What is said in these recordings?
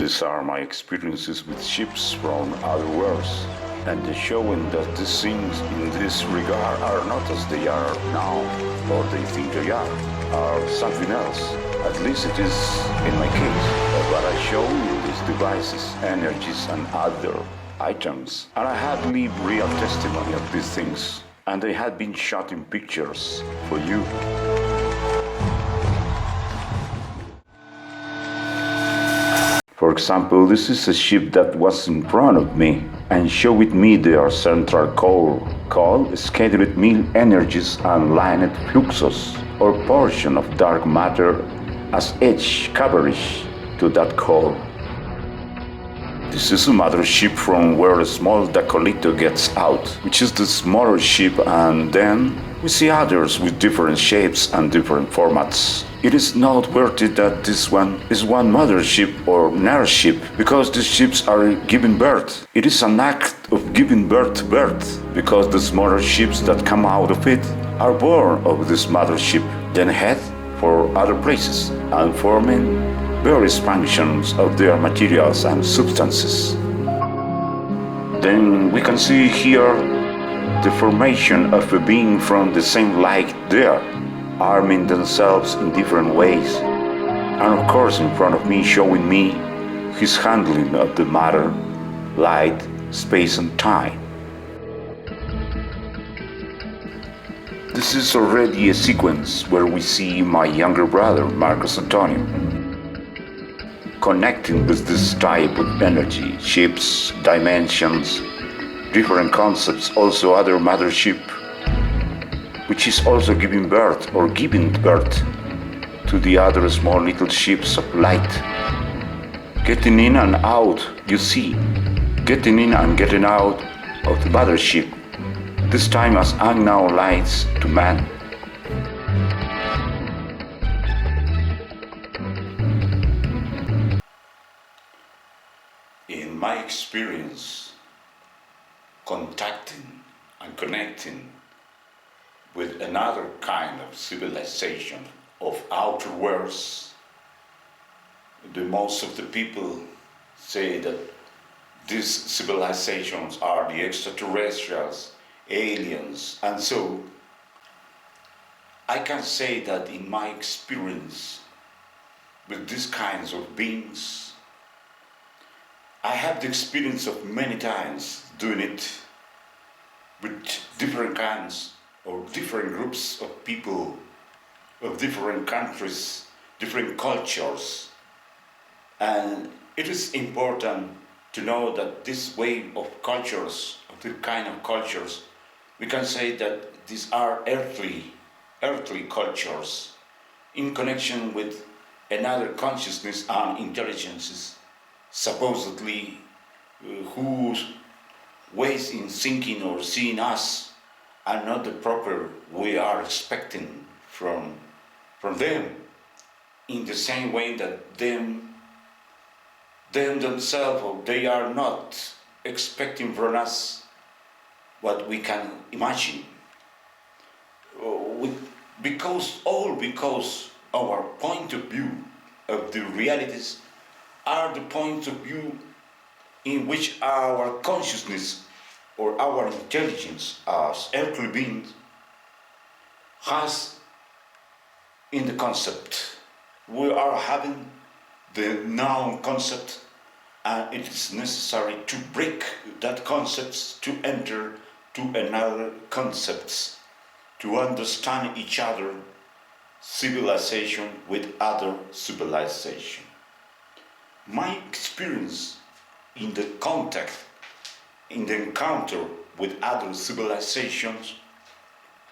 These are my experiences with ships from other worlds, and the showing that these things in this regard are not as they are now, or they think they are something else. At least it is in my case. But I show you these devices, energies, and other items, and I have lived real testimony of these things, and they had been shot in pictures for you. For example, this is a ship that was in front of me and showed me their central core, called scheduled mean energies and lined fluxes, or portion of dark matter as edge coverage to that core. This is a mothership from where a small Dacolito gets out, which is the smaller ship, and then we see others with different shapes and different formats. It is noteworthy that this one is one mothership or narship, because the ships are giving birth. It is an act of giving birth to birth, because the smaller ships that come out of it are born of this mothership, then head for other places and forming various functions of their materials and substances. Then we can see here the formation of a being from the same light there, arming themselves in different ways, and of course in front of me showing me his handling of the matter, light, space and time. This is already a sequence where we see my younger brother, Marcos Antonio, connecting with this type of energy, shapes, dimensions, different concepts, also other mothership, which is also giving birth to the other small little ships of light. Getting in and out, you see, getting in and getting out of the mothership, this time as unknown lights to man. In my experience, contacting and connecting with another kind of civilization of outer worlds, the most of the people say that these civilizations are the extraterrestrials, aliens, and so I can say that in my experience with these kinds of beings, I have the experience of many times doing it with different kinds or different groups of people of different countries, different cultures. And it is important to know that this way of cultures, of the kind of cultures, we can say that these are earthly cultures in connection with another consciousness and intelligences, supposedly whose ways in thinking or seeing us are not the proper we are expecting from them, in the same way that them themselves, or they are not expecting from us what we can imagine. Because our point of view of the realities are the point of view in which our consciousness or our intelligence as earthly beings has in the concept. We are having the noun concept, and it is necessary to break that concept to enter to another concepts, to understand each other, civilization with other civilization. My experience in the contact, in the encounter with other civilizations,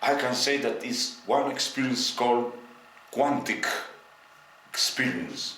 I can say that is one experience called quantic experience.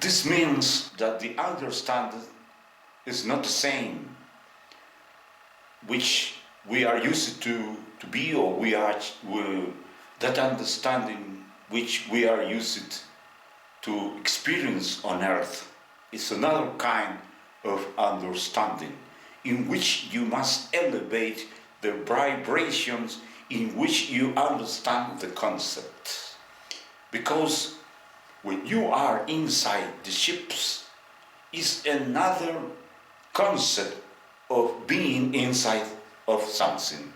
This means that the understanding is not the same which we are used to be, or that understanding which we are used to experience on earth is another kind of understanding in which you must elevate the vibrations in which you understand the concept. Because when you are inside the ships is another concept of being inside of something.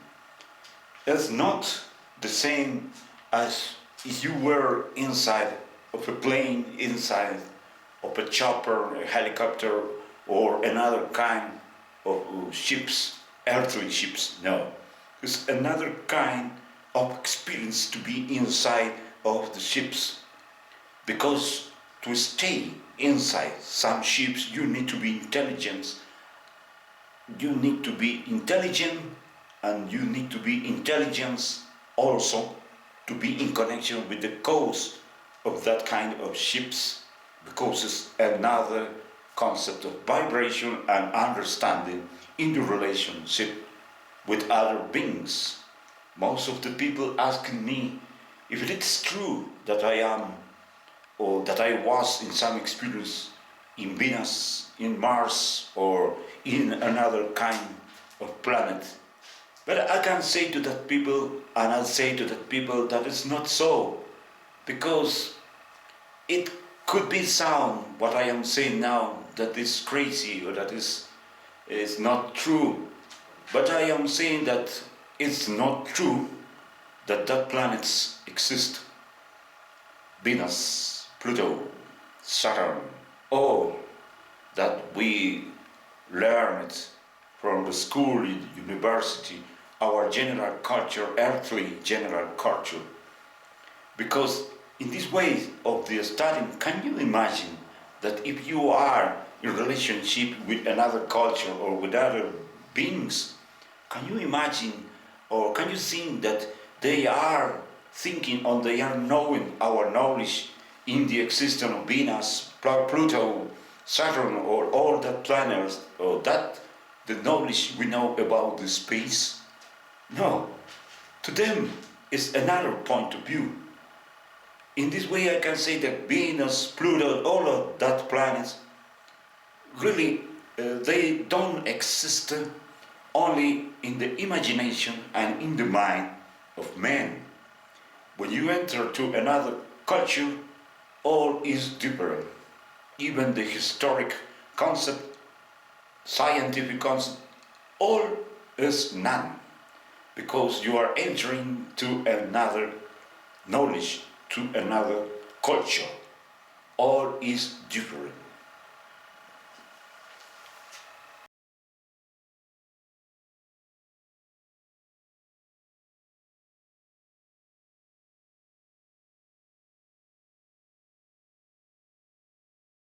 It's not the same as if you were inside of a plane, inside of a chopper, a helicopter, or another kind of ships, earthly ships. No, it's another kind of experience to be inside of the ships. Because to stay inside some ships, you need to be intelligent. You need to be intelligent, and you need to be intelligence also to be in connection with the cause of that kind of ships, because it's another concept of vibration and understanding in the relationship with other beings. Most of the people asking me if it is true that I am, or that I was in some experience in Venus, in Mars, or in another kind of planet. But I can say to that people, and I'll say to that people that it's not so, because it could be sound what I am saying now that is crazy, or that is not true. But I am saying that it's not true that planets exist. Venus, Pluto, Saturn, all that we learned from the school, university, our general culture, earthly general culture. Because in this way of the studying, can you imagine that if you are in relationship with another culture or with other beings, can you imagine or can you think that they are thinking or they are knowing our knowledge in the existence of Venus, Pluto, Saturn, or all the planets, or that the knowledge we know about the space? No, to them is another point of view. In this way I can say that Venus, Pluto, all of that planets, really they don't exist only in the imagination and in the mind of man. When you enter to another culture, all is different. Even the historic concept, scientific concept, all is none. Because you are entering to another knowledge, to another culture. All is different.